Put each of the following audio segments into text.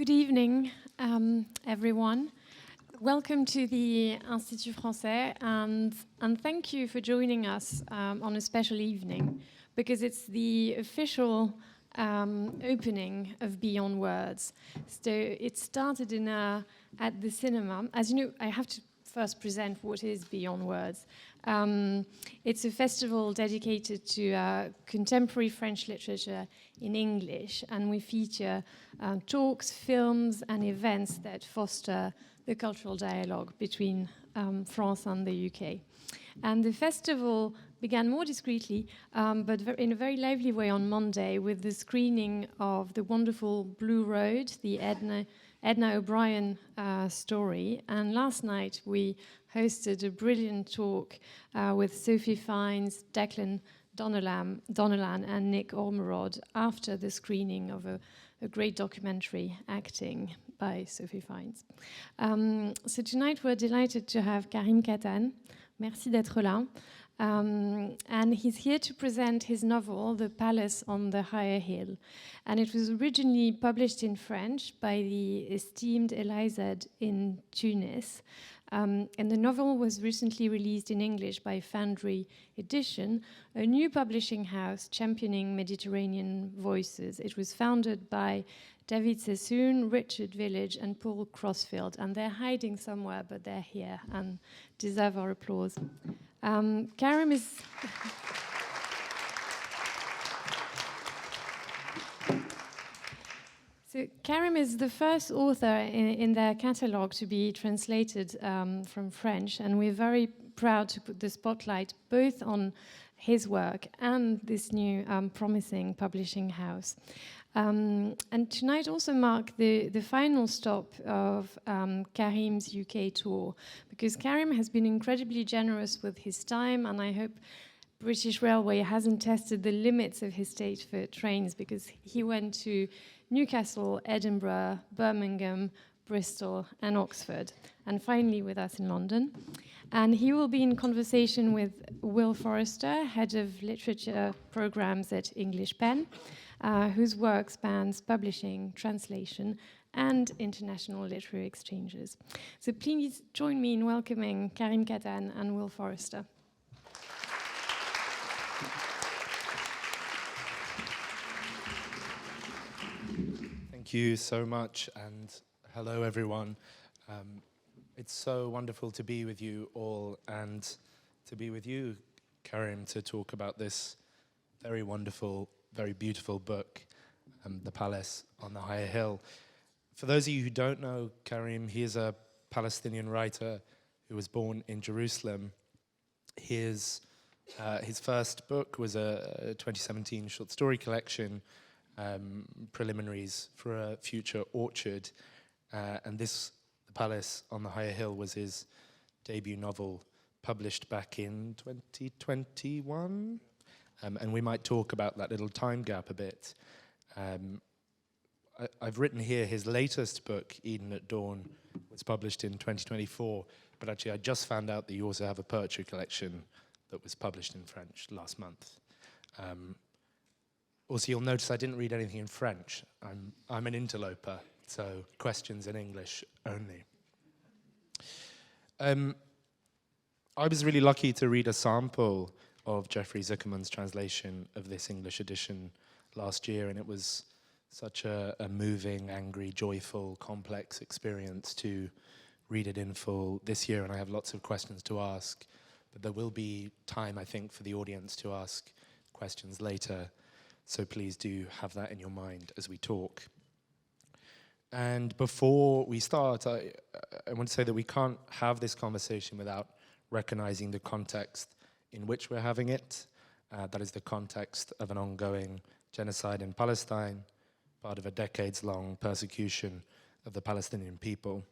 Good evening, everyone. Welcome to the Institut Français, and thank you for joining us on a special evening, because it's the official opening of Beyond Words. So it started at the cinema. As you know, I have to first present what is Beyond Words. It's a festival dedicated to contemporary French literature in English, and we feature talks, films, and events that foster the cultural dialogue between France and the UK. And the festival began more discreetly, but in a very lively way on Monday with the screening of the wonderful Blue Road, the Edna O'Brien story. And last night we hosted a brilliant talk with Sophie Fiennes, Declan Donnellan and Nick Ormerod after the screening of a great documentary, Acting, by Sophie Fiennes. So tonight we're delighted to have Karim Kattan. Merci d'être là. And he's here to present his novel, The Palace on the Higher Hill. And it was originally published in French by the esteemed Elizad in Tunis. And the novel was recently released in English by Foundry Edition, a new publishing house championing Mediterranean voices. It was founded by David Sassoon, Richard Village, and Paul Crossfield. And they're hiding somewhere, but they're here and deserve our applause. Karim is... So Karim is the first author in their catalogue to be translated from French, and we're very proud to put the spotlight both on his work and this new promising publishing house. And tonight also marked the final stop of Karim's UK tour, because Karim has been incredibly generous with his time, and I hope British Railway hasn't tested the limits of his taste for trains, because he went to Newcastle, Edinburgh, Birmingham, Bristol, and Oxford, and finally with us in London. And he will be in conversation with Will Forrester, Head of Literature Programs at English Pen, whose work spans publishing, translation, and international literary exchanges. So please join me in welcoming Karim Kattan and Will Forrester. Thank you so much, and hello everyone. It's so wonderful to be with you all, and to be with you, Karim, to talk about this very wonderful, very beautiful book, The Palace on the Higher Hill. For those of you who don't know Karim, he is a Palestinian writer who was born in Jerusalem. His first book was a 2017 short story collection, preliminaries for a future orchard, and this, The Palace on the Higher Hill, was his debut novel, published back in 2021, and we might talk about that little time gap a bit. I've written here his latest book, Eden at Dawn, was published in 2024, but actually I just found out that you also have a poetry collection that was published in French last month. Also, you'll notice I didn't read anything in French. I'm an interloper, so questions in English only. I was really lucky to read a sample of Jeffrey Zuckerman's translation of this English edition last year, and it was such a moving, angry, joyful, complex experience to read it in full this year, and I have lots of questions to ask, but there will be time, I think, for the audience to ask questions later. So please do have that in your mind as we talk. And before we start, I want to say that we can't have this conversation without recognizing the context in which we're having it. That is the context of an ongoing genocide in Palestine, part of a decades-long persecution of the Palestinian people.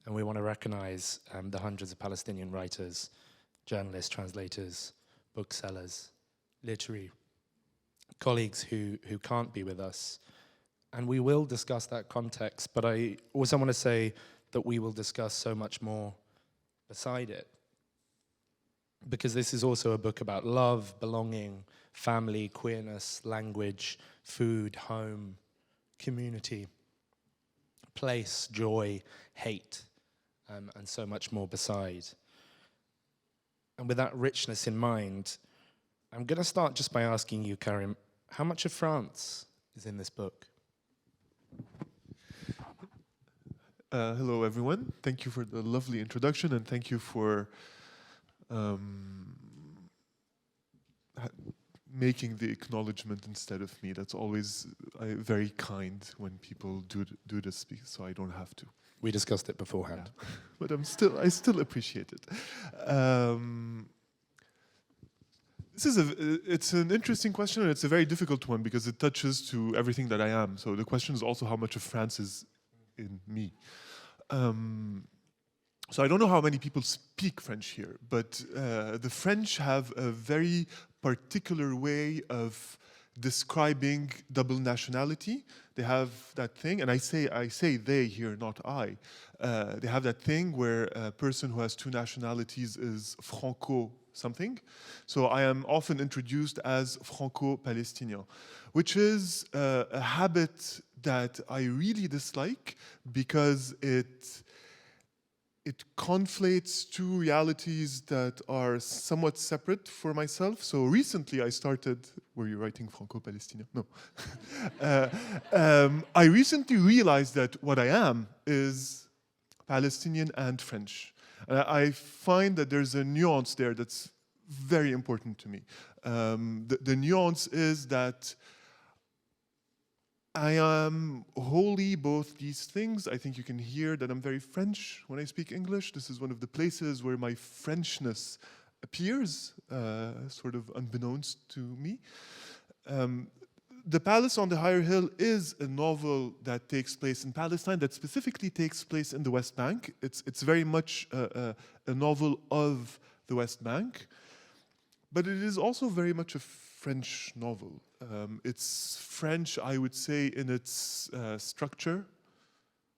And we want to recognize the hundreds of Palestinian writers, journalists, translators, booksellers, literary colleagues who can't be with us. And we will discuss that context, but I also want to say that we will discuss so much more beside it. Because this is also a book about love, belonging, family, queerness, language, food, home, community. place, joy, hate, and so much more beside. And with that richness in mind, I'm going to start just by asking you, Karim, how much of France is in this book? Hello, everyone. Thank you for the lovely introduction, and thank you for making the acknowledgement instead of me. That's always very kind when people do this, so I don't have to. We discussed it beforehand. Yeah. But I still appreciate it. It's an interesting question, and it's a very difficult one because it touches to everything that I am. So the question is also how much of France is in me. So I don't know how many people speak French here, but the French have a very particular way of describing double nationality. They have that thing, and I say they here, not I. They have that thing where a person who has two nationalities is Franco something. So I am often introduced as Franco-Palestinian, which is a habit that I really dislike because it conflates two realities that are somewhat separate for myself. So recently I started, were you writing Franco-Palestinian? No. I recently realized that what I am is Palestinian and French. I find that there's a nuance there that's very important to me. The nuance is that I am wholly both these things. I think you can hear that I'm very French when I speak English. This is one of the places where my Frenchness appears, sort of unbeknownst to me. The Palace on the Higher Hill is a novel that takes place in Palestine, that specifically takes place in the West Bank. It's very much a novel of the West Bank, but it is also very much a French novel. It's French, I would say, in its structure.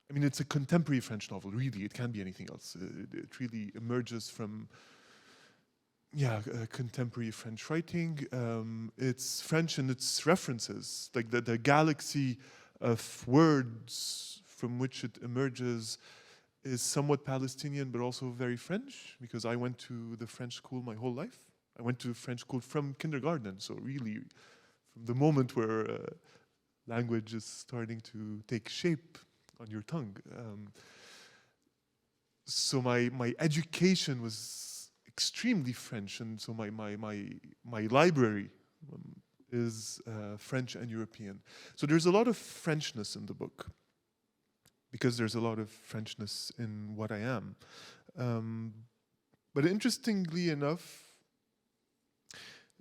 I mean, it's a contemporary French novel, really. It can't be anything else. It really emerges from, contemporary French writing. It's French in its references, like the galaxy of words from which it emerges is somewhat Palestinian, but also very French, because I went to the French school my whole life. I went to French school from kindergarten, so really from the moment where language is starting to take shape on your tongue. So my education was extremely French, and so my library is French and European. So there's a lot of Frenchness in the book, because there's a lot of Frenchness in what I am. But interestingly enough,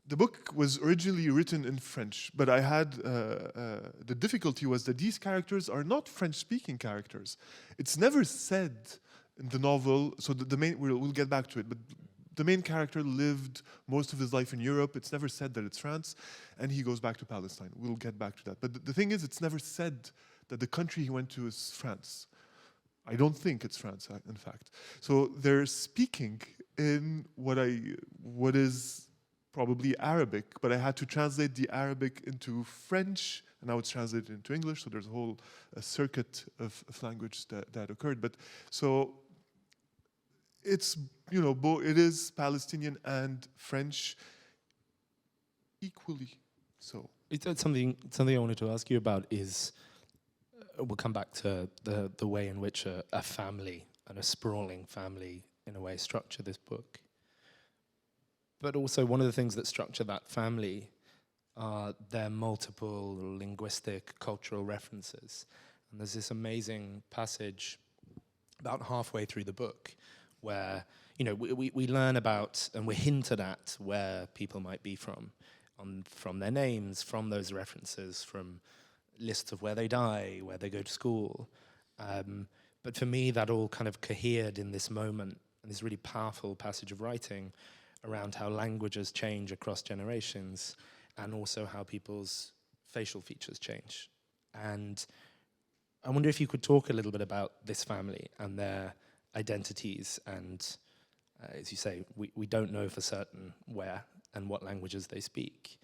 the book was originally written in French, but I had, the difficulty was that these characters are not French-speaking characters. It's never said in the novel, so the main, we'll get back to it, but the main character lived most of his life in Europe. It's never said that it's France, and he goes back to Palestine. We'll get back to that. But the thing is, it's never said that the country he went to is France. I don't think it's France, in fact. So they're speaking in what is probably Arabic, but I had to translate the Arabic into French, and now it's translated into English, so there's a whole circuit of language that occurred. But so it's, it is Palestinian and French equally so. It's something I wanted to ask you about is, we'll come back to the way in which a family, and a sprawling family, in a way, structure this book. But also one of the things that structure that family are their multiple linguistic, cultural references. And there's this amazing passage about halfway through the book where, we learn about, and we're hinted at where people might be from their names, from those references, from lists of where they die, where they go to school. But for me, that all kind of cohered in this moment, and this really powerful passage of writing around how languages change across generations, and also how people's facial features change. And I wonder if you could talk a little bit about this family and their identities, and as you say, we don't know for certain where and what languages they speak,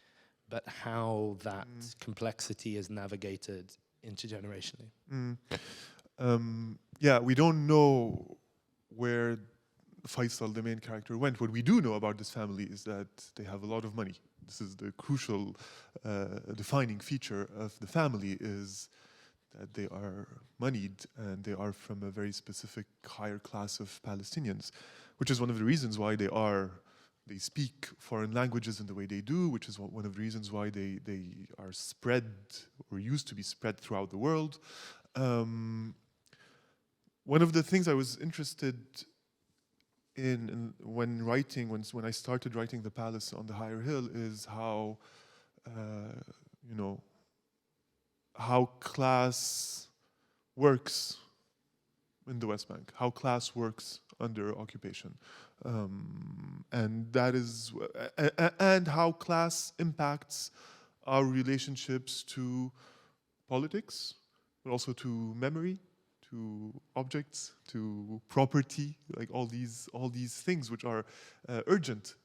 but how that complexity is navigated intergenerationally. Yeah, we don't know where Faisal, the main character, went. What we do know about this family is that they have a lot of money. This is the crucial defining feature of the family, is that they are moneyed and they are from a very specific higher class of Palestinians, which is one of the reasons why they speak foreign languages in the way they do, which is one of the reasons why they are spread or used to be spread throughout the world. One of the things I was interested in when I started writing The Palace on the Higher Hill is how, how class works in the West Bank, how class works under occupation, and how class impacts our relationships to politics, but also to memory, to objects, to property, like all these things which are urgent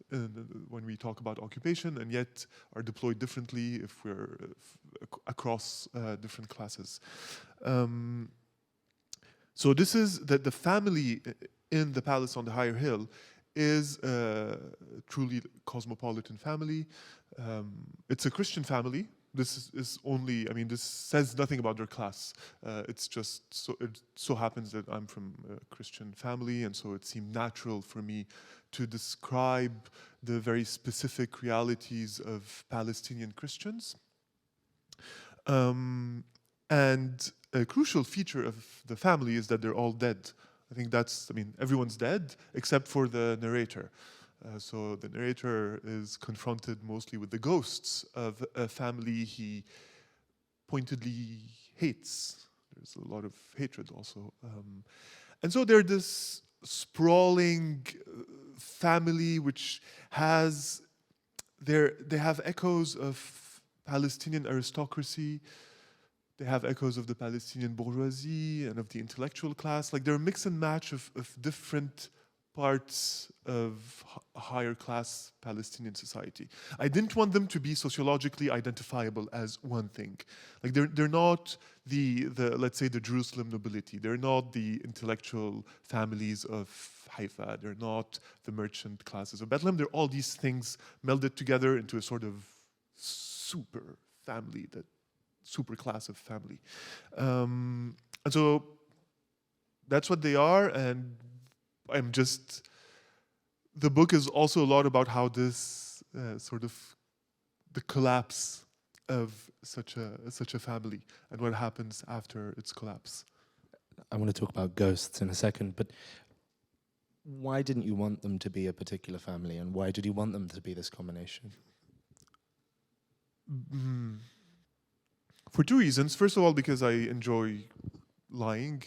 when we talk about occupation, and yet are deployed differently if we're across different classes. So this is the family in the Palace on the Higher Hill is a truly cosmopolitan family. It's a Christian family. This is only, this says nothing about their class. It's just, it so happens that I'm from a Christian family, and so it seemed natural for me to describe the very specific realities of Palestinian Christians. And a crucial feature of the family is that they're all dead. I think everyone's dead except for the narrator. So the narrator is confronted mostly with the ghosts of a family he pointedly hates. There's a lot of hatred also. And so they're this sprawling family which they have echoes of Palestinian aristocracy. They have echoes of the Palestinian bourgeoisie and of the intellectual class. Like, they're a mix and match of different parts of higher class Palestinian society. I didn't want them to be sociologically identifiable as one thing. Like, they're not the let's say the Jerusalem nobility. They're not the intellectual families of Haifa. They're not the merchant classes of Bethlehem. They're all these things melded together into a sort of super family, that super class of family. And so that's what they are, and the book is also a lot about how this the collapse of such a family and what happens after its collapse. I want to talk about ghosts in a second, but why didn't you want them to be a particular family, and why did you want them to be this combination? For two reasons. First of all, because I enjoy lying.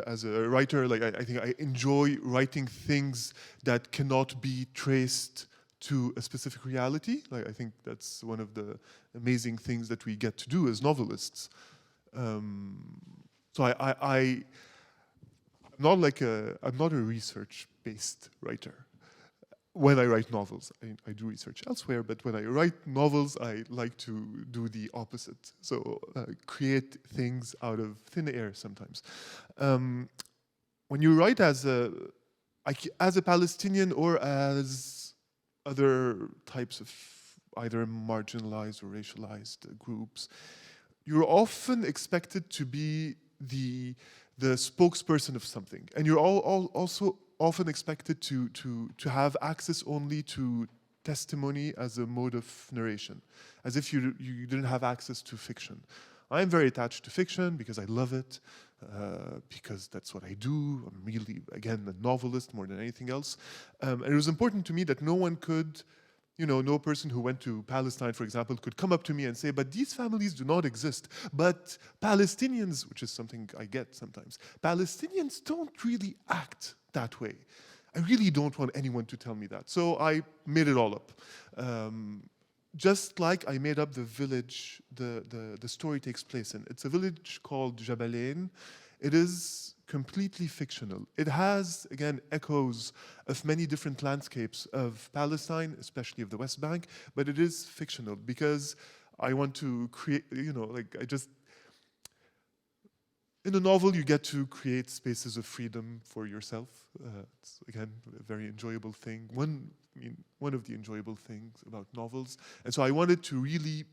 As a writer, I think I enjoy writing things that cannot be traced to a specific reality. Like, I think that's one of the amazing things that we get to do as novelists. So I'm not a research-based writer. When I write novels, I do research elsewhere, but when I write novels, I like to do the opposite. So create things out of thin air sometimes. When you write as a Palestinian or as other types of either marginalized or racialized groups, you're often expected to be the spokesperson of something, and you're also often expected to have access only to testimony as a mode of narration, as if you didn't have access to fiction. I'm very attached to fiction because I love it, because that's what I do. I'm really, again, a novelist more than anything else. And it was important to me that no one could, no person who went to Palestine, for example, could come up to me and say, but these families do not exist. But Palestinians, which is something I get sometimes, Palestinians don't really act that way. I really don't want anyone to tell me that. So I made it all up. Just like I made up the village the story takes place in. It's a village called Jabalain. It is completely fictional. It has, again, echoes of many different landscapes of Palestine, especially of the West Bank, but it is fictional because I want to create, In a novel, you get to create spaces of freedom for yourself. It's, again, a very enjoyable thing. One of the enjoyable things about novels. And so I wanted to really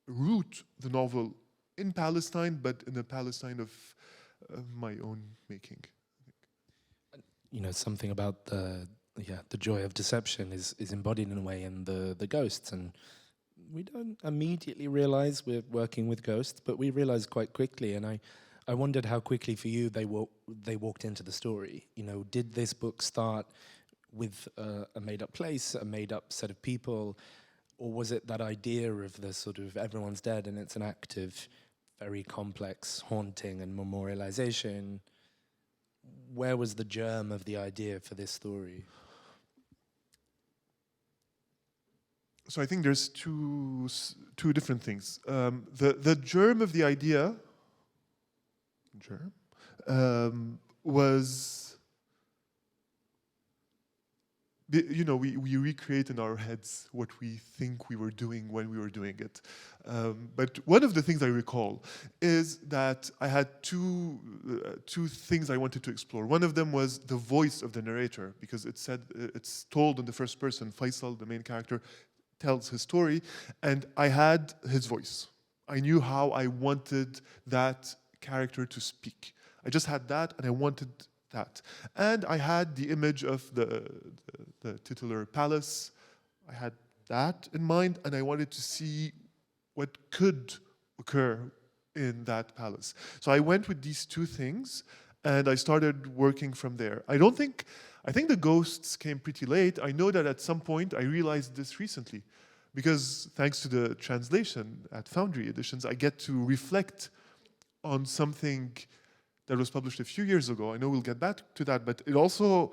root the novel in Palestine, but in a Palestine of my own making. You know, something about the joy of deception is embodied in a way in the ghosts, and we don't immediately realize we're working with ghosts, but we realize quite quickly. And I wondered how quickly for you they walked into the story. You know, did this book start with a made-up place, a made-up set of people, or was it that idea of the sort of everyone's dead and it's an active, very complex haunting and memorialization? Where was the germ of the idea for this story? So I think there's two different things. The germ of the idea was, you know, we recreate in our heads what we think we were doing when we were doing it. But one of the things I recall is that I had two things I wanted to explore. One of them was the voice of the narrator, because it's told in the first person. Faisal, the main character, tells his story, and I had his voice. I knew how I wanted that character to speak. I just had that, and I wanted that. And I had the image of the titular palace. I had that in mind, and I wanted to see what could occur in that palace. So I went with these two things, and I started working from there. I think the ghosts came pretty late. I know that at some point I realized this recently, because thanks to the translation at Foundry Editions, I get to reflect on something that was published a few years ago. I know we'll get back to that, but it also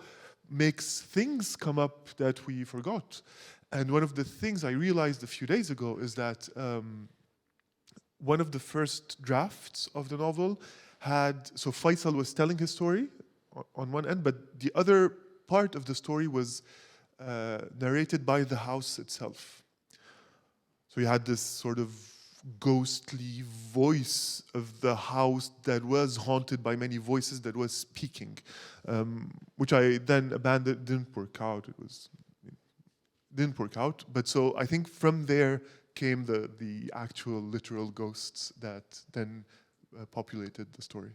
makes things come up that we forgot. And one of the things I realized a few days ago is that one of the first drafts of the novel so Faisal was telling his story on one end, but the other part of the story was narrated by the house itself. So you had this sort of ghostly voice of the house that was haunted by many voices that was speaking, which I then abandoned. Didn't work out. Didn't work out. But so I think from there came the actual literal ghosts that then populated the story.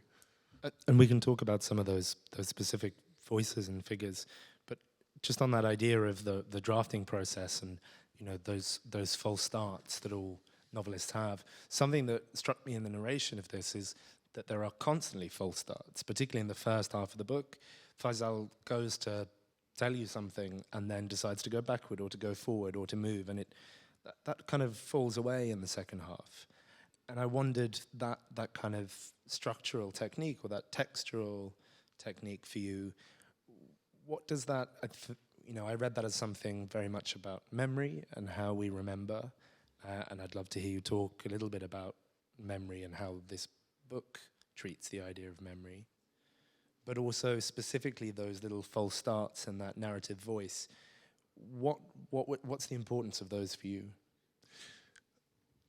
And we can talk about some of those specific voices and figures, but just on that idea of the drafting process and, you know, those false starts that all novelists have. Something that struck me in the narration of this is that there are constantly false starts, particularly in the first half of the book. Faisal goes to tell you something and then decides to go backward or to go forward or to move, and that kind of falls away in the second half. And I wondered that kind of structural technique or that textural technique for you, what does that, you know, I read that as something very much about memory and how we remember. And I'd love to hear you talk a little bit about memory and how this book treats the idea of memory. But also specifically those little false starts and that narrative voice. What's the importance of those for you?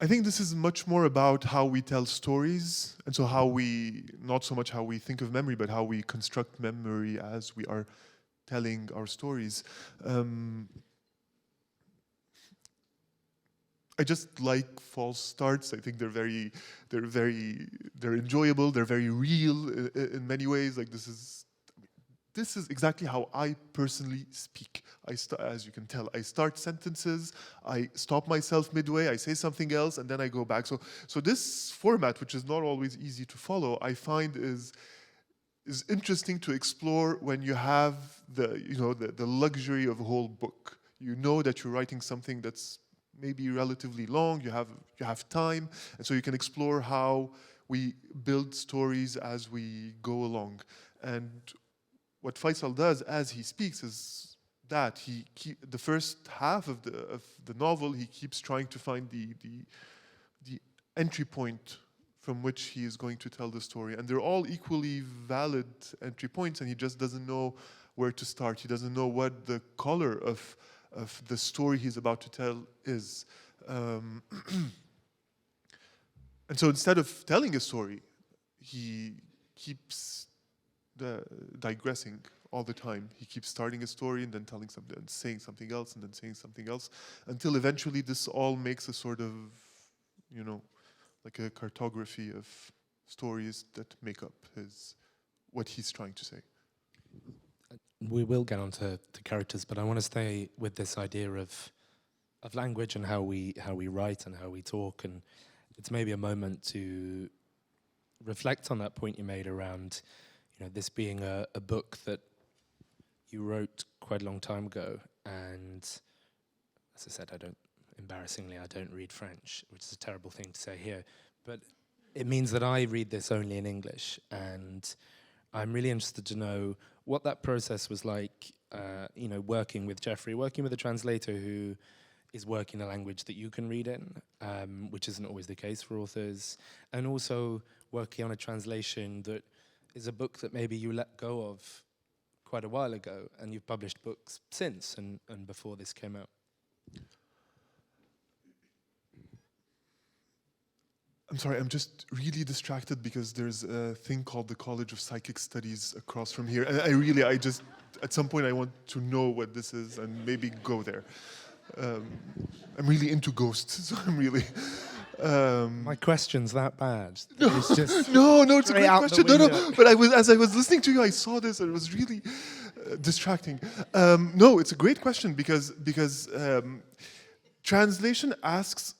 I think this is much more about how we tell stories, and so not so much how we think of memory, but how we construct memory as we are telling our stories. I just like false starts. I think they're enjoyable. They're very real in many ways. Like this is exactly how I personally speak. As you can tell, I start sentences, I stop myself midway, I say something else, and then I go back. So this format, which is not always easy to follow, I find is interesting to explore when you have the luxury of a whole book. You know that you're writing something that's maybe relatively long, you have time, and so you can explore how we build stories as we go along. And what Faisal does as he speaks is that the first half of the novel, he keeps trying to find the entry point from which he is going to tell the story. And they're all equally valid entry points, and he just doesn't know where to start. He doesn't know what the color of the story he's about to tell is. And so instead of telling a story, he keeps digressing all the time. He keeps starting a story and then telling something and saying something else and then saying something else until eventually this all makes a sort of, like a cartography of stories that make up what he's trying to say. We will get on to characters, but I want to stay with this idea of language and how we write and how we talk, and it's maybe a moment to reflect on that point you made around, this being a book that you wrote quite a long time ago, and as I said, embarrassingly, I don't read French, which is a terrible thing to say here, but it means that I read this only in English, and I'm really interested to know what that process was like, working with Jeffrey, working with a translator who is working a language that you can read in, which isn't always the case for authors, and also working on a translation that is a book that maybe you let go of quite a while ago, and you've published books since and before this came out. I'm sorry, I'm just really distracted because there's a thing called the College of Psychic Studies across from here. And I just, at some point I want to know what this is and maybe go there. I'm really into ghosts, so I'm really... My question's that bad. It's just no, it's a great out question. No, but as I was listening to you, I saw this and it was really distracting. No, it's a great question because translation asks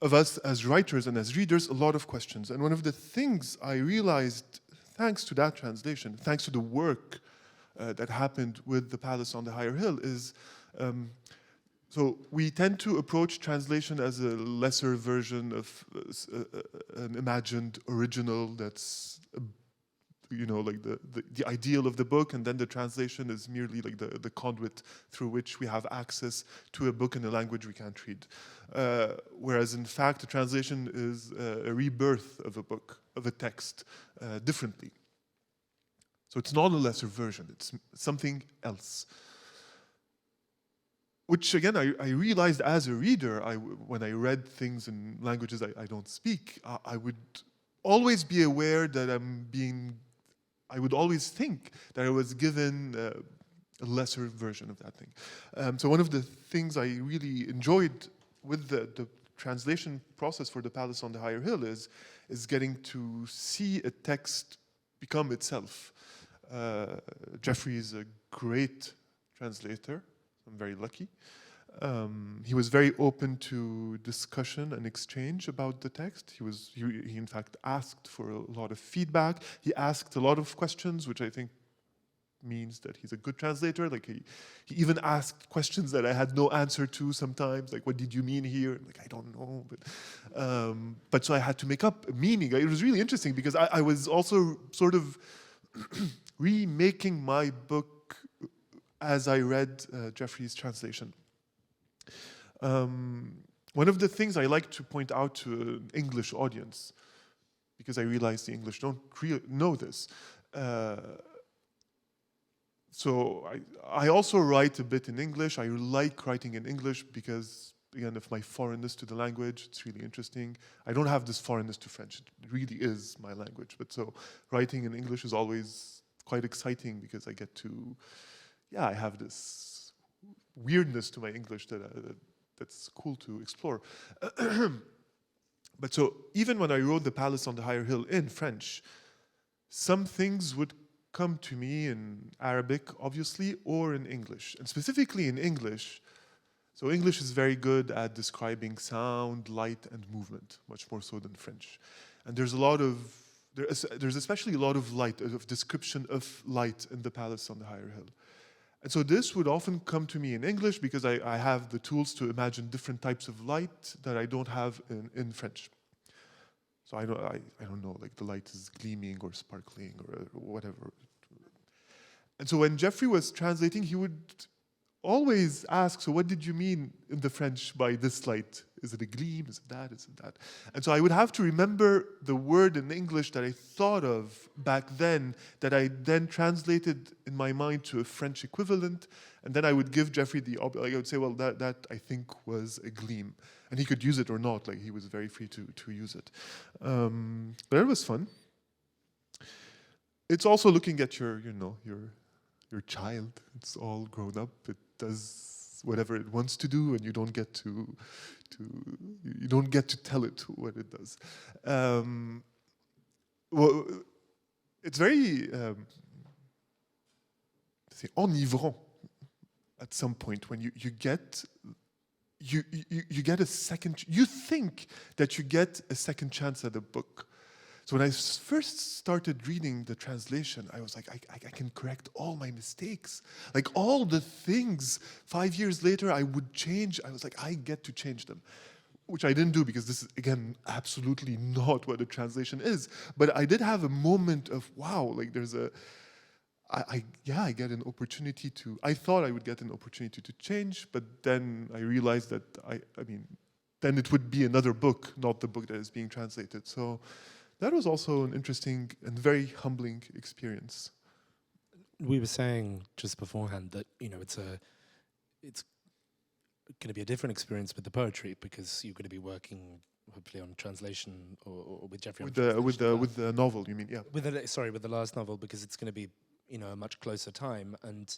of us as writers and as readers a lot of questions. And one of the things I realized, thanks to that translation, thanks to the work that happened with The Palace on the Higher Hill, is so we tend to approach translation as a lesser version of an imagined original that's like the ideal of the book, and then the translation is merely like the conduit through which we have access to a book in a language we can't read. Whereas in fact, the translation is a rebirth of a book, of a text, differently. So it's not a lesser version, it's something else. Which again, I realized as a reader, when I read things in languages I don't speak, I would always be aware that I would always think that I was given a lesser version of that thing. So one of the things I really enjoyed with the translation process for The Palace on the Higher Hill is getting to see a text become itself. Jeffrey is a great translator. I'm very lucky. He was very open to discussion and exchange about the text. He in fact asked for a lot of feedback. He asked a lot of questions, which I think means that he's a good translator. Like he even asked questions that I had no answer to sometimes, like what did you mean here? Like I don't know, but so I had to make up a meaning. It was really interesting because I was also sort of remaking my book as I read Jeffrey's translation. One of the things I like to point out to an English audience, because I realize the English don't know this, so I also write a bit in English. I like writing in English because, again, of my foreignness to the language. It's really interesting. I don't have this foreignness to French. It really is my language. But so writing in English is always quite exciting because I get to, I have this weirdness to my English that's cool to explore. But so even when I wrote The Palace on the Higher Hill in French, some things would come to me in Arabic, obviously, or in English. And specifically in English, so English is very good at describing sound, light, and movement, much more so than French. And there's especially a lot of light, of description of light in The Palace on the Higher Hill. And so this would often come to me in English because I have the tools to imagine different types of light that I don't have in French. So I don't know, like the light is gleaming or sparkling or whatever. And so when Jeffrey was translating, he would always ask, so what did you mean in the French by this light? Is it a gleam? Is it that? Is it that? And so I would have to remember the word in English that I thought of back then, that I then translated in my mind to a French equivalent, and then I would give Jeffrey I would say, well, that I think was a gleam. And he could use it or not, like he was very free to use it. But it was fun. it's also looking at your child. It's all grown up. It does whatever it wants to do, and you don't get to tell it what it does. Well, it's very enivrant at some point when you get a second. You think that you get a second chance at a book. So when I first started reading the translation, I was like, I can correct all my mistakes. Like all the things 5 years later I would change, I was like, I get to change them. Which I didn't do because this is, again, absolutely not what a translation is. But I did have a moment of, wow, like there's I get an opportunity to, I thought I would get an opportunity to change, but then I realized that, then it would be another book, not the book that is being translated. So that was also an interesting and very humbling experience. We were saying just beforehand that, it's going to be a different experience with the poetry because you're going to be working hopefully on translation or with Jeffrey with the novel, you mean? Yeah. With the last novel, because it's going to be a much closer time, and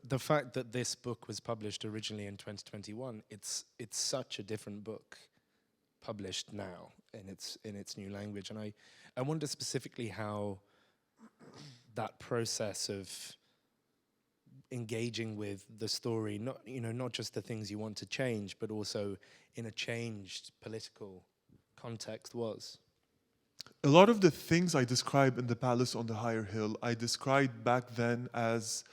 the fact that this book was published originally in 2021, it's such a different book published now in its new language, and I wonder specifically how that process of engaging with the story, not just the things you want to change, but also in a changed political context was. A lot of the things I describe in The Palace on the Higher Hill, I described back then as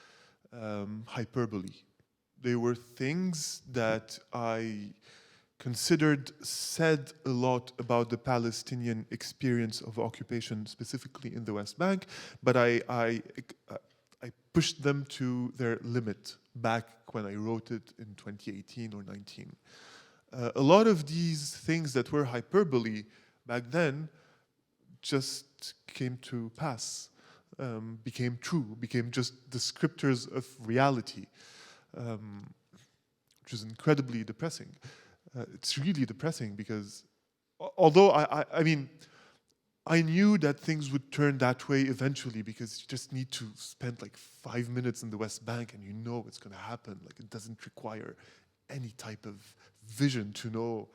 hyperbole. They were things that I considered said a lot about the Palestinian experience of occupation, specifically in the West Bank, but I pushed them to their limit back when I wrote it in 2018 or 19. A lot of these things that were hyperbole back then just came to pass, became true, became just descriptors of reality, which is incredibly depressing. It's really depressing because although I knew that things would turn that way eventually, because you just need to spend like 5 minutes in the West Bank and you know it's going to happen. Like it doesn't require any type of vision to know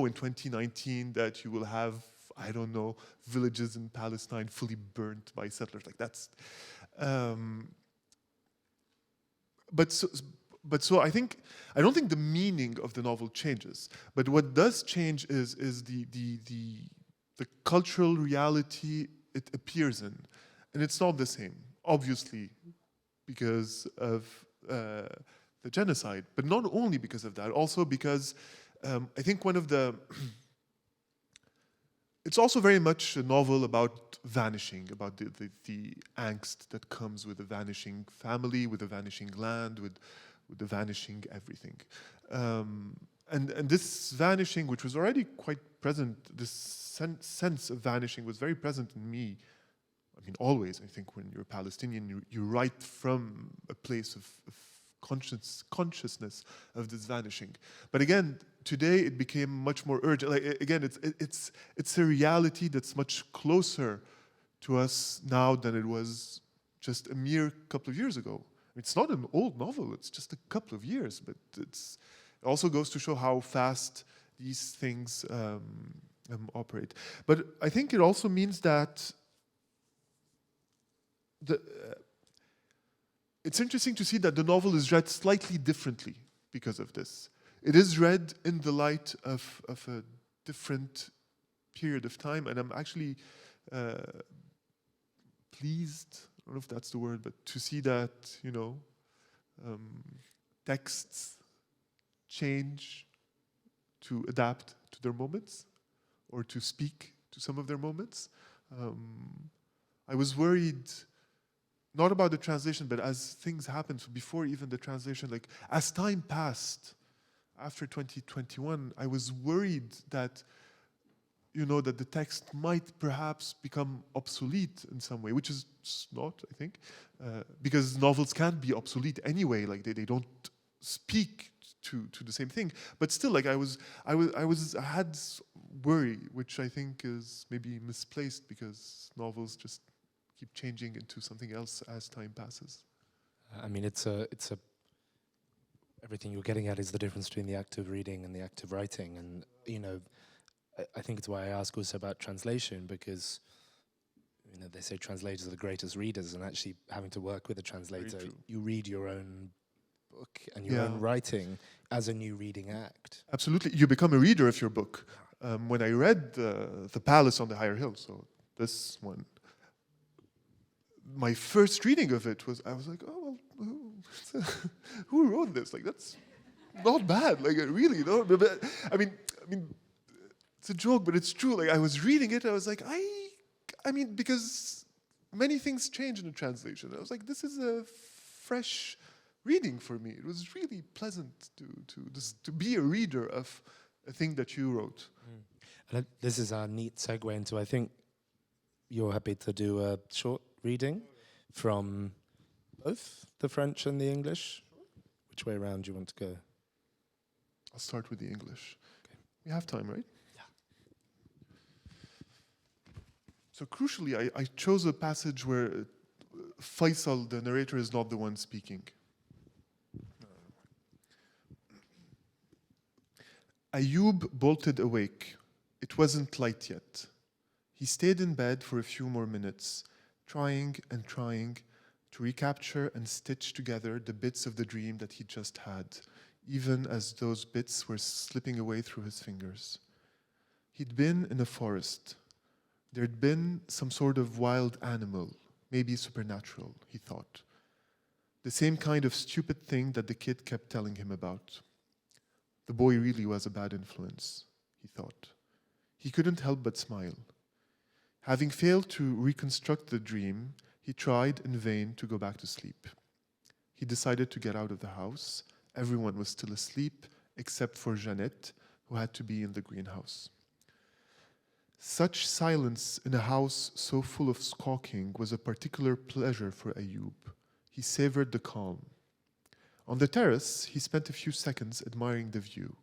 in 2019 that you will have, I don't know, villages in Palestine fully burnt by settlers. Like that's, so I don't think the meaning of the novel changes. But what does change is the cultural reality it appears in, and it's not the same, obviously, because of the genocide. But not only because of that, also because I think one of the it's also very much a novel about vanishing, about the angst that comes with a vanishing family, with a vanishing land, with the vanishing everything. And this vanishing, which was already quite present, this sense of vanishing was very present in me. I mean, always, I think when you're Palestinian, you write from a place of consciousness of this vanishing. But again, today it became much more urgent. Like again, it's a reality that's much closer to us now than it was just a mere couple of years ago. It's not an old novel, it's just a couple of years, but it also goes to show how fast these things operate. But I think it also means that it's interesting to see that the novel is read slightly differently because of this. It is read in the light of a different period of time, and I'm actually pleased, I don't know if that's the word, but to see that, texts change to adapt to their moments or to speak to some of their moments. I was worried, not about the translation, but as things happened, so before even the translation, like as time passed after 2021, I was worried that that the text might perhaps become obsolete in some way, which is not, I think, because novels can't be obsolete anyway. Like they don't speak to the same thing. But still, like I had worry, which I think is maybe misplaced because novels just keep changing into something else as time passes. I mean, it's a everything you're getting at is the difference between the act of reading and the act of writing. And, you know, I think it's why I ask also about translation, because, you know, they say translators are the greatest readers, and actually having to work with a translator, you read your own book and your own writing as a new reading act. Absolutely. You become a reader of your book. When I read The Palace on the Higher Hill, so this one, my first reading of it was, I was like, oh, well, who wrote this? Like, that's not bad. Like, really, no. But, I mean, it's a joke, but it's true. Like, I was reading it, I was like, I mean, because many things change in the translation. I was like, this is a fresh reading for me. It was really pleasant to be a reader of a thing that you wrote. And this is our neat segue into, I think you're happy to do a short reading from both the French and the English. Which way around do you want to go? I'll start with the English. Okay. We have time, right? Yeah. So crucially, I chose a passage where Faisal, the narrator, is not the one speaking. Ayoub bolted awake. It wasn't light yet. He stayed in bed for a few more minutes, trying and trying to recapture and stitch together the bits of the dream that he just had, even as those bits were slipping away through his fingers. He'd been in a forest. There'd been some sort of wild animal, maybe supernatural, he thought. The same kind of stupid thing that the kid kept telling him about. The boy really was a bad influence, he thought. He couldn't help but smile. Having failed to reconstruct the dream, he tried in vain to go back to sleep. He decided to get out of the house. Everyone was still asleep, except for Jeannette, who had to be in the greenhouse. Such silence in a house so full of squawking was a particular pleasure for Ayoub. He savored the calm. On the terrace, he spent a few seconds admiring the view.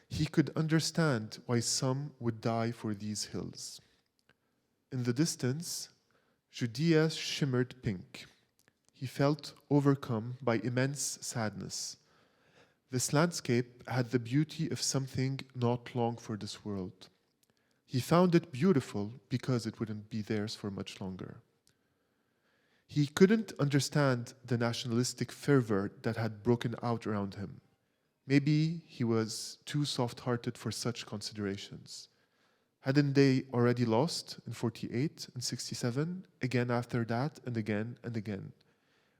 He could understand why some would die for these hills. In the distance, Judea shimmered pink. He felt overcome by immense sadness. This landscape had the beauty of something not long for this world. He found it beautiful because it wouldn't be theirs for much longer. He couldn't understand the nationalistic fervor that had broken out around him. Maybe he was too soft-hearted for such considerations. Hadn't they already lost in 48 and 67, again after that, and again and again?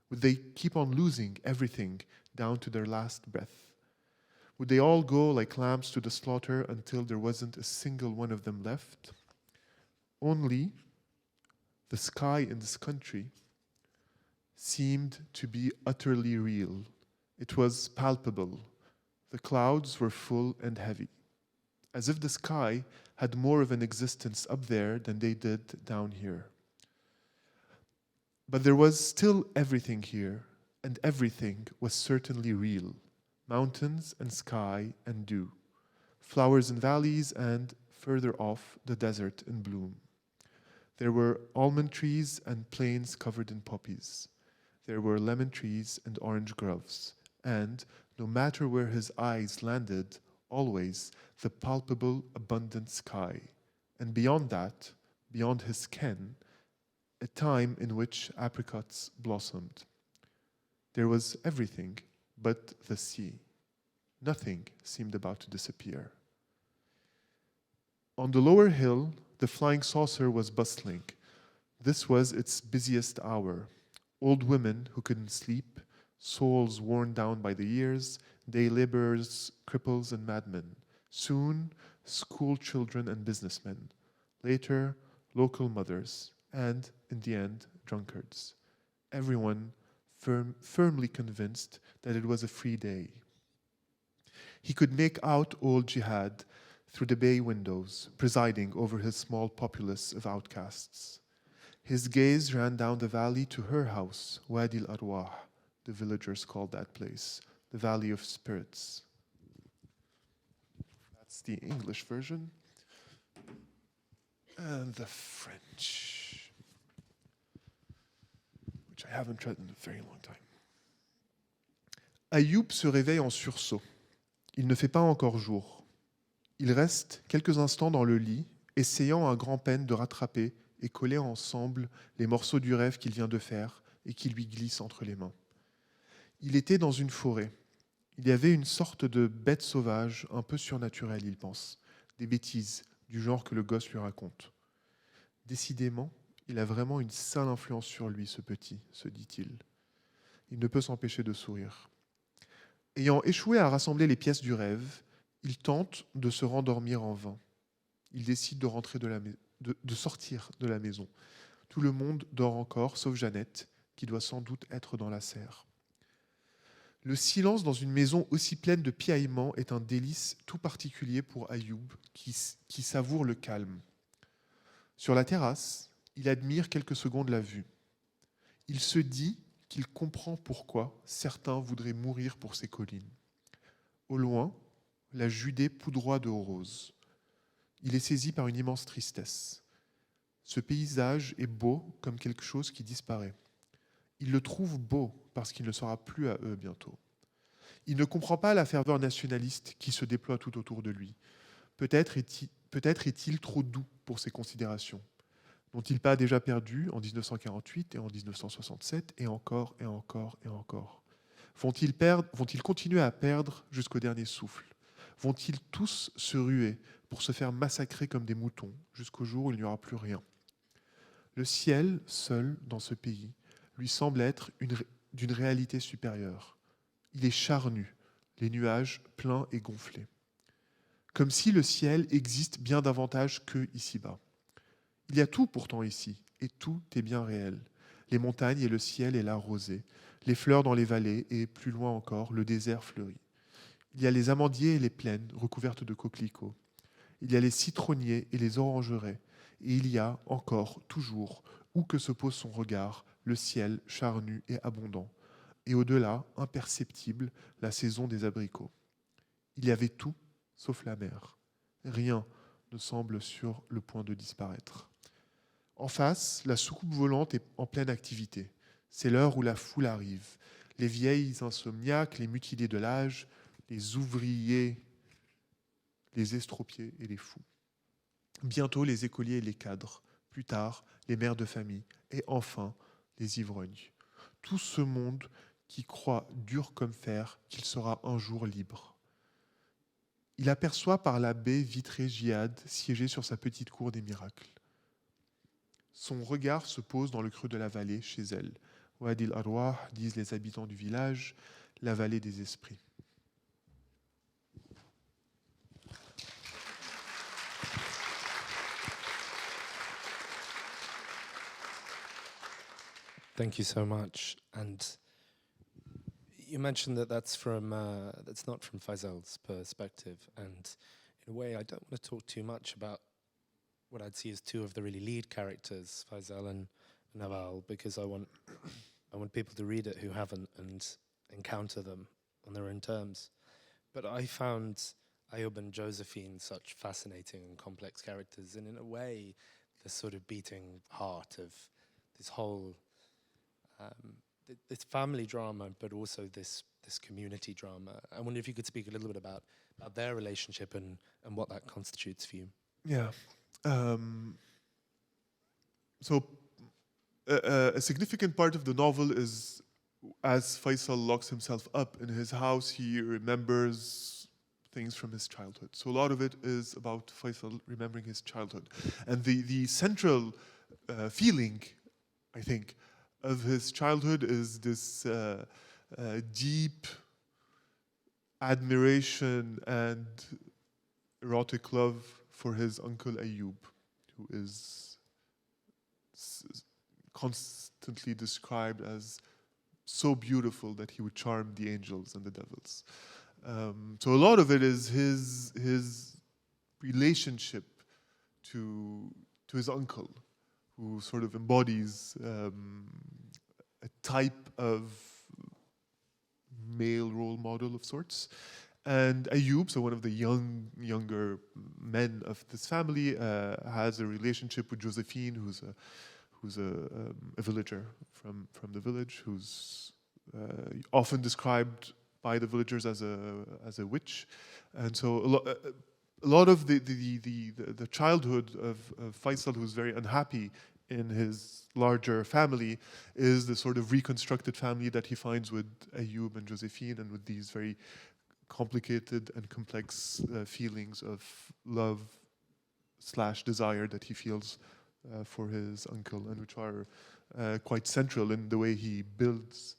Would they keep on losing everything down to their last breath? Would they all go like lambs to the slaughter until there wasn't a single one of them left? Only the sky in this country seemed to be utterly real. It was palpable. The clouds were full and heavy, as if the sky had more of an existence up there than they did down here. But there was still everything here, and everything was certainly real. Mountains and sky and dew, flowers in valleys, and further off, the desert in bloom. There were almond trees and plains covered in poppies. There were lemon trees and orange groves, and no matter where his eyes landed, always the palpable, abundant sky. And beyond that, beyond his ken, a time in which apricots blossomed. There was everything but the sea. Nothing seemed about to disappear. On the lower hill, the flying saucer was bustling. This was its busiest hour. Old women who couldn't sleep, souls worn down by the years, day laborers, cripples, and madmen. Soon, school children and businessmen. Later, local mothers. And, in the end, drunkards. Everyone firmly convinced that it was a free day. He could make out old Jihad through the bay windows, presiding over his small populace of outcasts. His gaze ran down the valley to her house, Wadi al-Arwah, the villagers called that place, the Valley of Spirits. That's the English version. And the French, which I haven't read in a very long time. Ayoub se réveille en sursaut. Il ne fait pas encore jour. Il reste quelques instants dans le lit, essayant à grand-peine de rattraper et coller ensemble les morceaux du rêve qu'il vient de faire et qui lui glissent entre les mains. Il était dans une forêt. Il y avait une sorte de bête sauvage, un peu surnaturelle, il pense. Des bêtises, du genre que le gosse lui raconte. Décidément, il a vraiment une sale influence sur lui, ce petit, se dit-il. Il ne peut s'empêcher de sourire. Ayant échoué à rassembler les pièces du rêve, il tente de se rendormir en vain. Il décide de sortir de la maison. Tout le monde dort encore, sauf Jeannette, qui doit sans doute être dans la serre. Le silence dans une maison aussi pleine de piaillements est un délice tout particulier pour Ayoub, qui savoure le calme. Sur la terrasse, il admire quelques secondes la vue. Il se dit qu'il comprend pourquoi certains voudraient mourir pour ces collines. Au loin, la Judée poudroie de rose. Il est saisi par une immense tristesse. Ce paysage est beau comme quelque chose qui disparaît. Il le trouve beau parce qu'il ne sera plus à eux bientôt. Il ne comprend pas la ferveur nationaliste qui se déploie tout autour de lui. Peut-être est-il trop doux pour ses considérations. N'ont-ils pas déjà perdu en 1948 et en 1967 et encore et encore et encore? Vont-ils continuer à perdre jusqu'au dernier souffle? Vont-ils tous se ruer pour se faire massacrer comme des moutons jusqu'au jour où il n'y aura plus rien? Le ciel, seul, dans ce pays, lui semble être d'une réalité supérieure. Il est charnu, les nuages pleins et gonflés. Comme si le ciel existe bien davantage que ici-bas. Il y a tout pourtant ici, et tout est bien réel. Les montagnes et le ciel et la rosée, les fleurs dans les vallées et, plus loin encore, le désert fleuri. Il y a les amandiers et les plaines recouvertes de coquelicots. Il y a les citronniers et les orangeraies. Et il y a encore, toujours, où que se pose son regard, le ciel charnu et abondant. Et au-delà, imperceptible, la saison des abricots. Il y avait tout, sauf la mer. Rien ne semble sur le point de disparaître. En face, la soucoupe volante est en pleine activité. C'est l'heure où la foule arrive. Les vieilles insomniaques, les mutilés de l'âge, les ouvriers, les estropiés et les fous. Bientôt les écoliers et les cadres. Plus tard, les mères de famille. Et enfin, les ivrognes. Tout ce monde qui croit dur comme fer qu'il sera un jour libre. Il aperçoit par la baie vitrée Djihad siéger sur sa petite cour des miracles. Son regard se pose dans le creux de la vallée, chez elle. Wadi al-Arwah, disent les habitants du village, la vallée des esprits. Thank you so much. And you mentioned that that's not from Faisal's perspective. And in a way, I don't want to talk too much about what I'd see as two of the really lead characters, Faisal and Nawal, because I want people to read it who haven't and encounter them on their own terms. But I found Ayoub and Josephine such fascinating and complex characters, and in a way, the sort of beating heart of this whole this family drama, but also this community drama. I wonder if you could speak a little bit about their relationship and what that constitutes for you. Yeah. So a significant part of the novel is as Faisal locks himself up in his house, he remembers things from his childhood. So a lot of it is about Faisal remembering his childhood. And the central feeling, I think, of his childhood is this deep admiration and erotic love for his uncle Ayoub, who is constantly described as so beautiful that he would charm the angels and the devils. So a lot of it is his relationship to his uncle, who sort of embodies a type of male role model of sorts. And Ayub, so one of the younger men of this family, has a relationship with Josephine, who's a villager from the village, who's often described by the villagers as a witch. And so a lot of the childhood of Faisal, who's very unhappy in his larger family, is the sort of reconstructed family that he finds with Ayub and Josephine, and with these very complicated and complex feelings of love / desire that he feels for his uncle, and which are quite central in the way he builds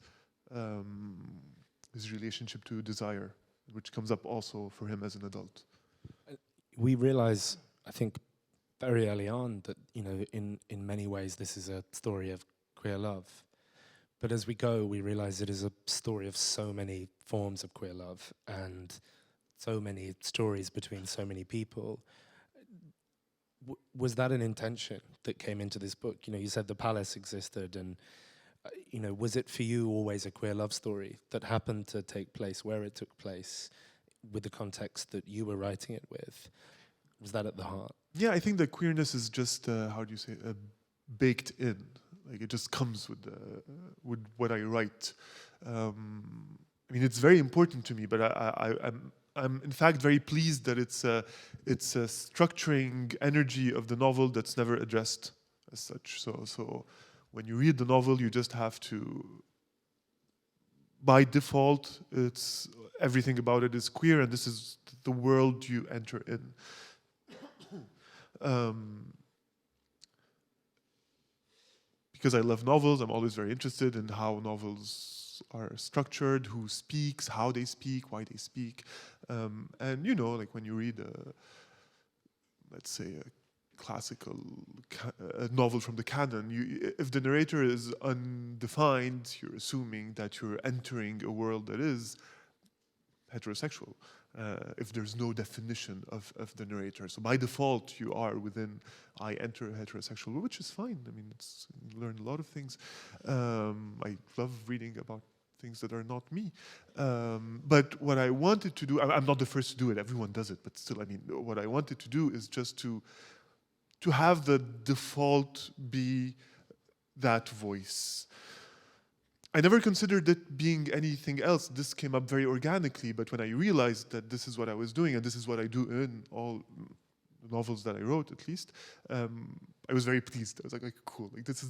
his relationship to desire, which comes up also for him as an adult. We realize, I think, very early on that, in many ways this is a story of queer love. But as we go, we realize it is a story of so many forms of queer love and so many stories between so many people. Was that an intention that came into this book? You said the palace existed, and was it for you always a queer love story that happened to take place where it took place, with the context that you were writing it with? Was that at the heart? Yeah, I think that queerness is just baked in. Like, it just comes with what I write. I mean, it's very important to me, but I'm in fact very pleased that it's a structuring energy of the novel that's never addressed as such. So when you read the novel, you just have to, by default, it's everything about it is queer, and this is the world you enter in. Because I love novels, I'm always very interested in how novels are structured, who speaks, how they speak, why they speak. And like when you read, let's say, a classical a novel from the canon, if the narrator is undefined, you're assuming that you're entering a world that is heterosexual. If there's no definition of the narrator. So by default, you are within, I enter a heterosexual, which is fine. I mean, you learn a lot of things. I love reading about things that are not me. But what I wanted to do, I'm not the first to do it, everyone does it, but still, I mean, what I wanted to do is just to have the default be that voice. I never considered it being anything else. This came up very organically, but when I realized that this is what I was doing, and this is what I do in all the novels that I wrote, at least, I was very pleased. I was like, cool. Like, this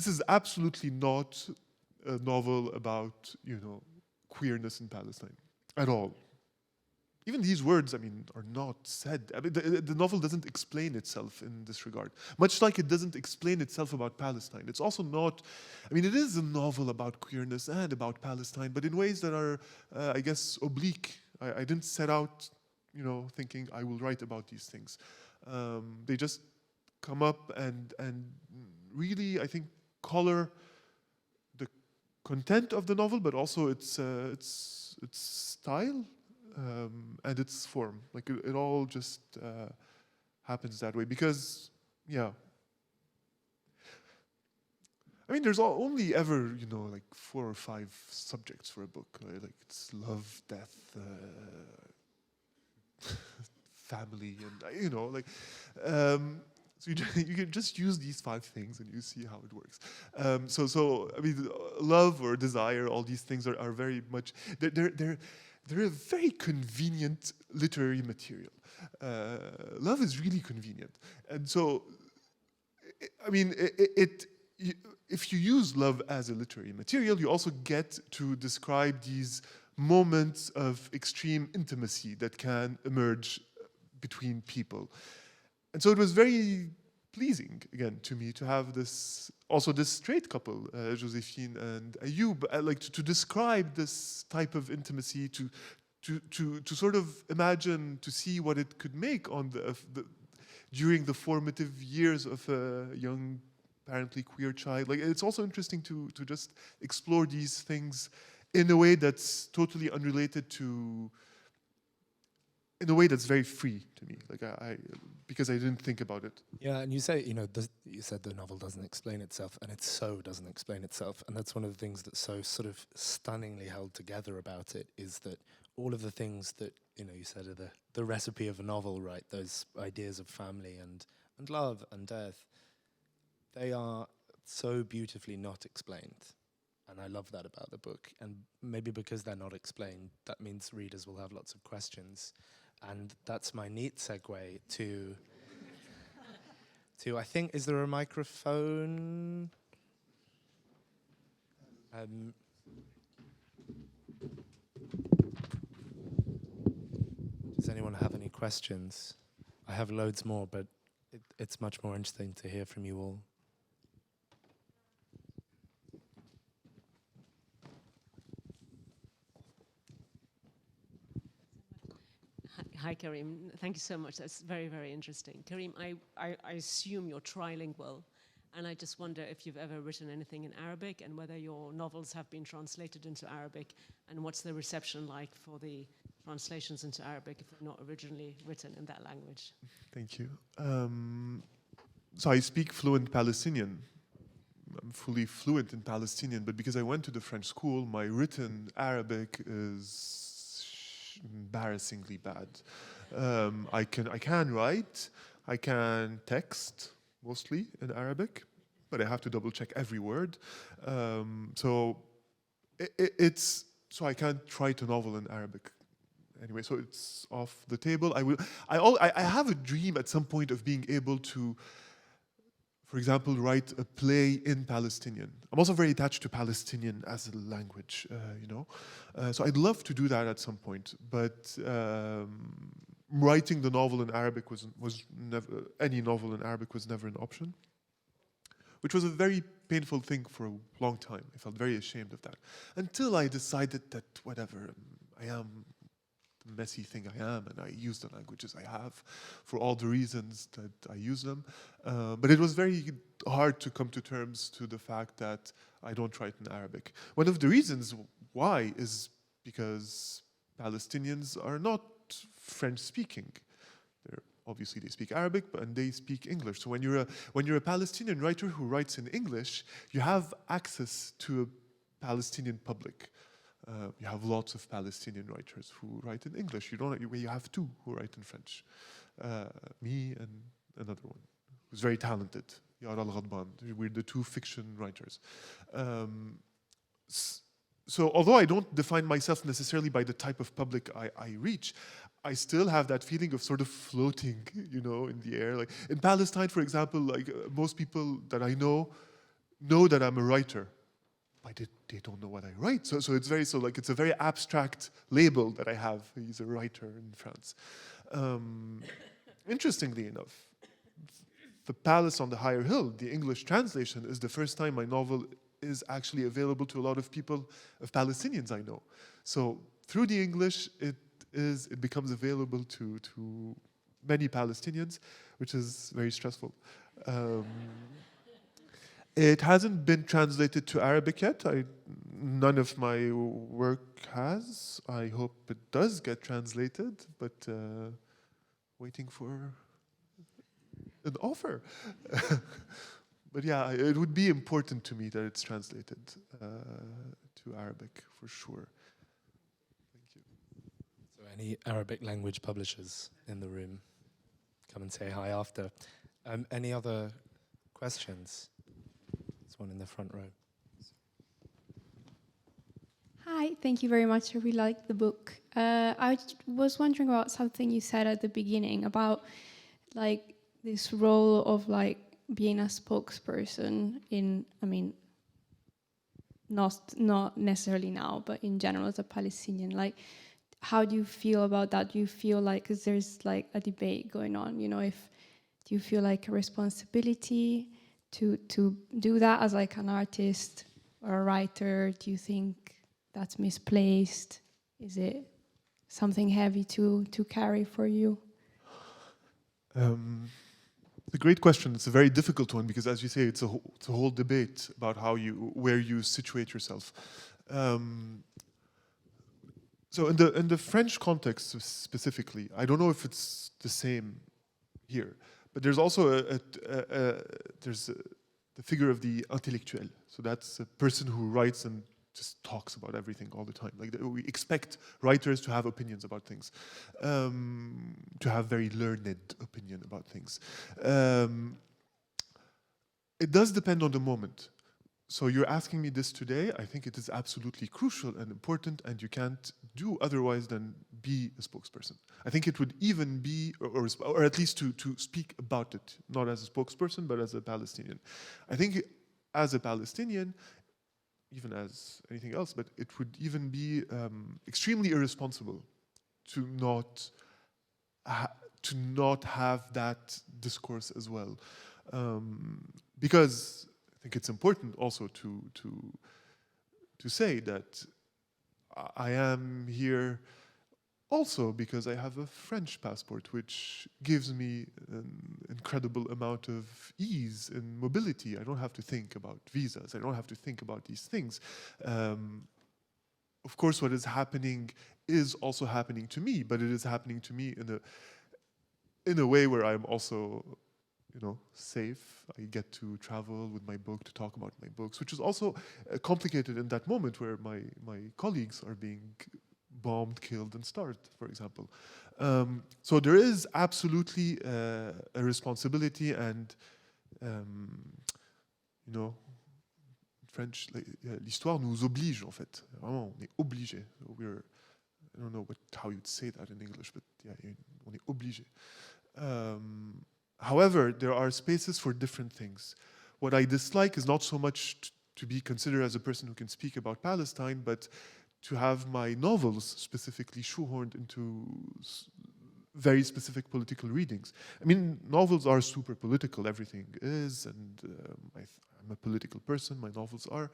is absolutely not a novel about, queerness in Palestine at all. Even these words, I mean, are not said. I mean, the novel doesn't explain itself in this regard. Much like it doesn't explain itself about Palestine. It's also not, I mean, it is a novel about queerness and about Palestine, but in ways that are, I guess, oblique. I didn't set out, thinking I will write about these things. They just come up and really, I think, color the content of the novel, but also its style. And its form, like it all just happens that way because, yeah. I mean, there's only ever, like 4 or 5 subjects for a book, right? Like it's love, death, family, and so you can just use these 5 things and you see how it works. So I mean, love or desire, all these things are very much they're a very convenient literary material. Love is really convenient. And so, I mean, if you use love as a literary material, you also get to describe these moments of extreme intimacy that can emerge between people. And so it was very pleasing, again, to me to have this straight couple, Josephine and Ayub, like to describe this type of intimacy, to sort of imagine, to see what it could make on during the formative years of a young, apparently queer child. Like, it's also interesting to just explore these things in a way that's totally unrelated to in a way that's very free to me, like because I didn't think about it. Yeah, and you say, you said the novel doesn't explain itself, and it so doesn't explain itself, and that's one of the things that's so sort of stunningly held together about it, is that all of the things that, you said are the recipe of a novel, right, those ideas of family and love and death, they are so beautifully not explained. And I love that about the book. And maybe because they're not explained, that means readers will have lots of questions. And that's my neat segue to I think, is there a microphone? Does anyone have any questions? I have loads more, but it's much more interesting to hear from you all. Hi, Karim. Thank you so much. That's very, very interesting. Karim, I assume you're trilingual, and I just wonder if you've ever written anything in Arabic and whether your novels have been translated into Arabic, and what's the reception like for the translations into Arabic if they're not originally written in that language? Thank you. So I speak fluent Palestinian. I'm fully fluent in Palestinian, but because I went to the French school, my written Arabic is embarrassingly bad. I can write, I can text mostly in Arabic, but I have to double check every word. So I can't write a novel in Arabic. Anyway, so it's off the table. I have a dream at some point of being able to, for example, write a play in Palestinian. I'm also very attached to Palestinian as a language, So I'd love to do that at some point. But writing the novel in Arabic was never, any novel in Arabic was never an option, which was a very painful thing for a long time. I felt very ashamed of that. Until I decided that whatever, I am the messy thing I am, and I use the languages I have for all the reasons that I use them. But it was very hard to come to terms to the fact that I don't write in Arabic. One of the reasons why is because Palestinians are not French-speaking. Obviously, they speak Arabic, and they speak English. So when you're a Palestinian writer who writes in English, you have access to a Palestinian public. You have lots of Palestinian writers who write in English. You have two who write in French. Me and another one who's very talented, Yara Al-Ghadban. We're the two fiction writers. So although I don't define myself necessarily by the type of public I reach, I still have that feeling of sort of floating, in the air. Like in Palestine, for example, most people that I know that I'm a writer. But they don't know what I write. So it's a very abstract label that I have. He's a writer in France. Interestingly enough, The Palace on the Higher Hill, the English translation, is the first time my novel is actually available to a lot of people, of Palestinians I know. So through the English, it becomes available to many Palestinians, which is very stressful. It hasn't been translated to Arabic yet. None of my work has. I hope it does get translated, but waiting for an offer. But yeah, it would be important to me that it's translated to Arabic for sure. Thank you. So any Arabic language publishers in the room, come and say hi after. Any other questions? There's one in the front row. Hi, thank you very much. I really liked the book. I was wondering about something you said at the beginning about this role of being a spokesperson not necessarily now, but in general as a Palestinian. How do you feel about that? Do you feel because there's a debate going on, do you feel a responsibility to do that as an artist or a writer? Do you think that's misplaced? Is it something heavy to carry for you? It's a great question. It's a very difficult one because, as you say, it's a whole debate about where you situate yourself. So in the French context specifically, I don't know if it's the same here, but there's also the figure of the intellectuel. So that's a person who writes and just talks about everything all the time. Like we expect writers to have opinions about things, to have very learned opinion about things. It does depend on the moment. So you're asking me this today. I think it is absolutely crucial and important, and you can't do otherwise than be a spokesperson. I think it would even be, or at least to speak about it, not as a spokesperson, but as a Palestinian. I think as a Palestinian, even as anything else, but it would even be extremely irresponsible to not have that discourse as well, because I think it's important also to say that I am here also because I have a French passport, which gives me an incredible amount of ease in mobility. I don't have to think about visas. I don't have to think about these things. Of course, what is happening is also happening to me, but it is happening to me in a way where I'm also, safe. I get to travel with my book to talk about my books, which is also complicated in that moment where my colleagues are being bombed, killed, and starved, for example. So there is absolutely a responsibility, and in French, l'histoire nous oblige, en fait. Vraiment, on est obligé. I don't know how you'd say that in English, but yeah, on est obligé. However, there are spaces for different things. What I dislike is not so much to be considered as a person who can speak about Palestine, but to have my novels specifically shoehorned into very specific political readings. I mean, novels are super political, everything is, and I'm a political person, my novels are,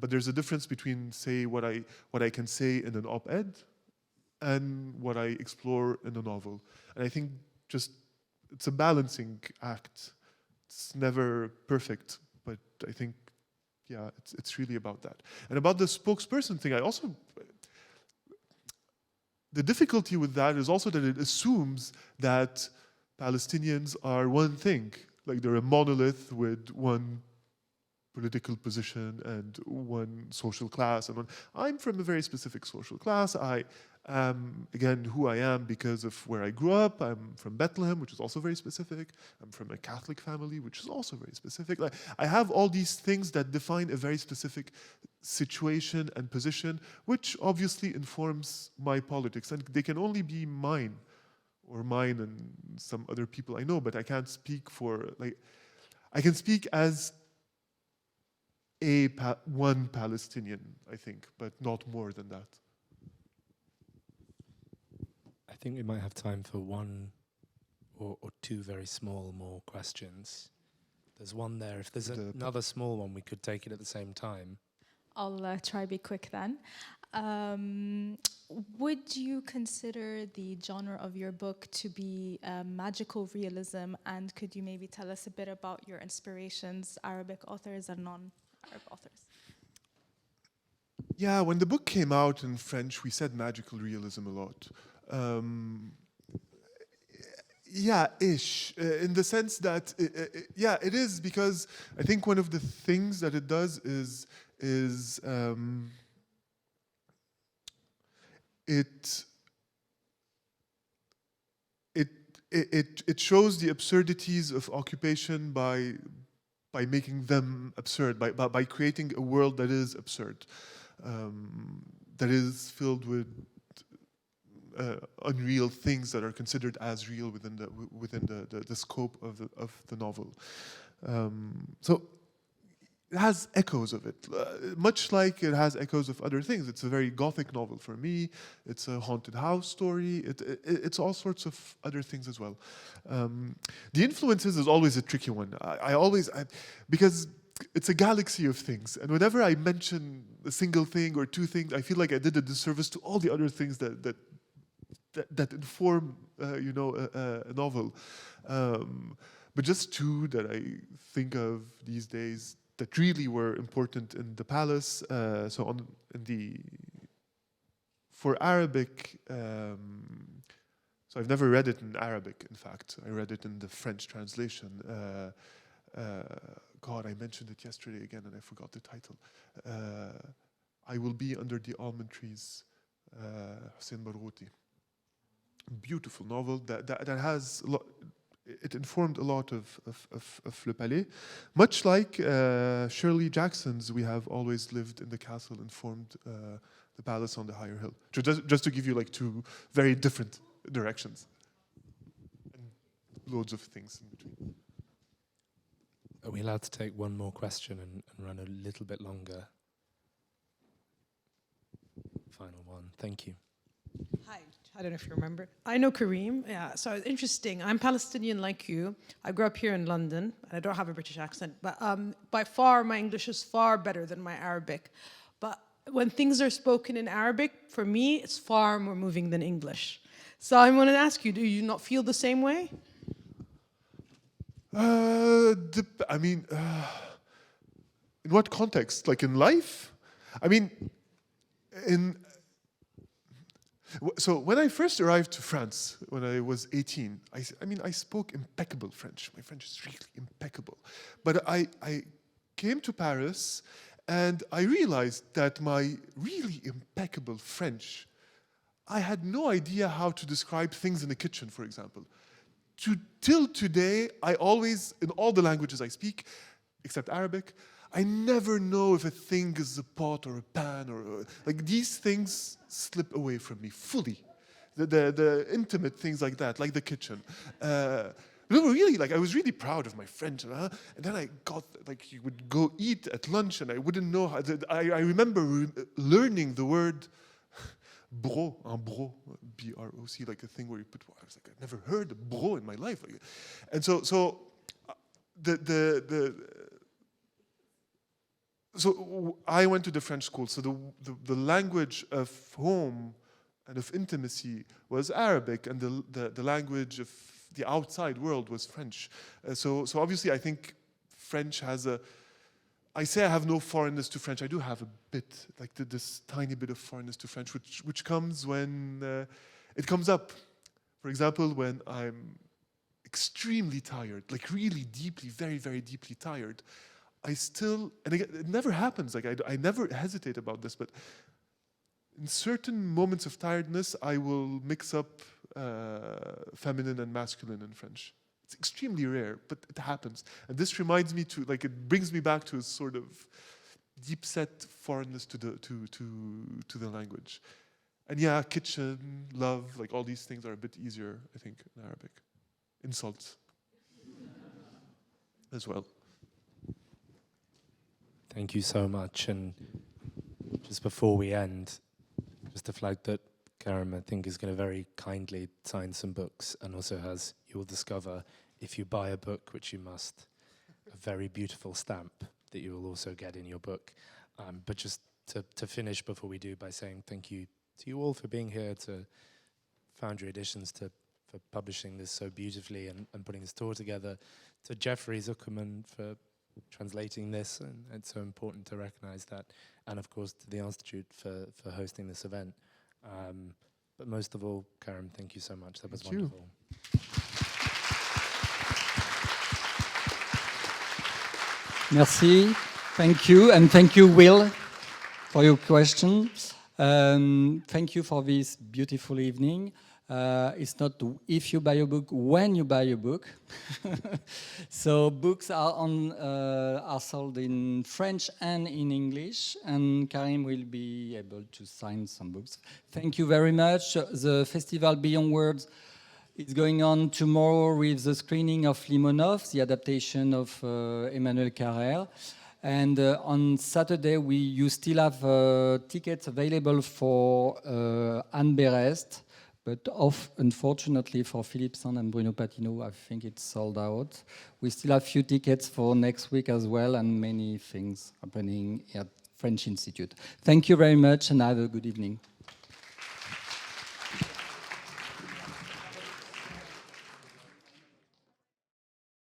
but there's a difference between, say, what I can say in an op-ed and what I explore in a novel. And I think just it's a balancing act. It's never perfect, but I think, yeah, it's really about that. And about the spokesperson thing, the difficulty with that is also that it assumes that Palestinians are one thing, like they're a monolith with one political position and one social class. And I'm from a very specific social class. I am, again, who I am because of where I grew up. I'm from Bethlehem, which is also very specific. I'm from a Catholic family, which is also very specific. Like, I have all these things that define a very specific situation and position, which obviously informs my politics. And they can only be mine, or mine and some other people I know, but I can't speak for, I can speak as one Palestinian, I think, but not more than that. I think we might have time for one or two very small more questions. There's one there. If there's another small one, we could take it at the same time. I'll try to be quick then. Would you consider the genre of your book to be magical realism? And could you maybe tell us a bit about your inspirations, Arabic authors and non-Arab authors? Yeah, when the book came out in French, we said magical realism a lot. Yeah-ish, in the sense that, it is, because I think one of the things that it does is it shows the absurdities of occupation by making them absurd, by creating a world that is absurd, that is filled with unreal things that are considered as real within the scope of the novel. So it has echoes of it, much like it has echoes of other things. It's a very Gothic novel for me. It's a haunted house story. It's all sorts of other things as well. The influences is always a tricky one. Because it's a galaxy of things, and whenever I mention a single thing or two things, I feel like I did a disservice to all the other things that inform, a novel. But just two that I think of these days that really were important in the palace. In the for Arabic, so I've never read it in Arabic, in fact. I read it in the French translation. God, I mentioned it yesterday again and I forgot the title. I Will Be Under the Almond Trees, Hussein Barghouti. Beautiful novel that has it informed a lot of Le Palais. Much like Shirley Jackson's We Have Always Lived in the Castle informed The Palace on the Higher Hill. Just to give you like two very different directions. And loads of things in between. Are we allowed to take one more question and run a little bit longer? Final one. Thank you. Hi, I don't know if you remember. I know Karim. Yeah, so it's interesting. I'm Palestinian like you. I grew up here in London, and I don't have a British accent, but by far my English is far better than my Arabic. But when things are spoken in Arabic, for me, it's far more moving than English. So I want to ask you, do you not feel the same way? I mean, in what context? Like in life? I mean, so when I first arrived to France, when I was 18, I spoke impeccable French. My French is really impeccable. But I came to Paris and I realized that my really impeccable French, I had no idea how to describe things in the kitchen, for example. Till today, I always, in all the languages I speak, except Arabic, I never know if a thing is a pot or a pan or like these things slip away from me fully. The intimate things like that, like the kitchen. Really, like I was really proud of my French, and then I got like you would go eat at lunch, and I wouldn't know how. I remember learning the word bro, un bro, B-R-O-C, like a thing where you put. I was like, I've never heard of bro in my life, and so I went to the French school, so the language of home and of intimacy was Arabic, and the language of the outside world was French. So obviously I think French has I say I have no foreignness to French. I do have a bit, like this tiny bit of foreignness to French, which comes when it comes up. For example, when I'm extremely tired, like really deeply, very, very deeply tired, I still, and again, it never happens, like I never hesitate about this, but in certain moments of tiredness, I will mix up feminine and masculine in French. It's extremely rare, but it happens. And this reminds me to, like, it brings me back to a sort of deep-set foreignness to the language. And yeah, kitchen, love, like all these things are a bit easier, I think, in Arabic. Insults as well. Thank you so much. And just before we end, just to flag that Karim, I think, is going to very kindly sign some books, and also has, you will discover, if you buy a book, which you must, a very beautiful stamp that you will also get in your book. But just to finish before we do by saying thank you to you all for being here, to Foundry Editions for publishing this so beautifully and putting this tour together, to Jeffrey Zuckerman for translating this, and it's so important to recognize that, and of course to the Institute for hosting this event. But most of all, Karim, thank you so much. That was wonderful. Merci, thank you, and thank you, Will, for your question. Thank you for this beautiful evening. It's not if you buy a book, when you buy a book. So books are sold in French and in English, and Karim will be able to sign some books. Thank you very much. The festival Beyond Words is going on tomorrow with the screening of Limonov, the adaptation of Emmanuel Carrère. And on Saturday, you still have tickets available for Anne Berest. But unfortunately for Philippe Sand and Bruno Patino, I think it's sold out. We still have a few tickets for next week as well, and many things happening at French Institute. Thank you very much, and have a good evening.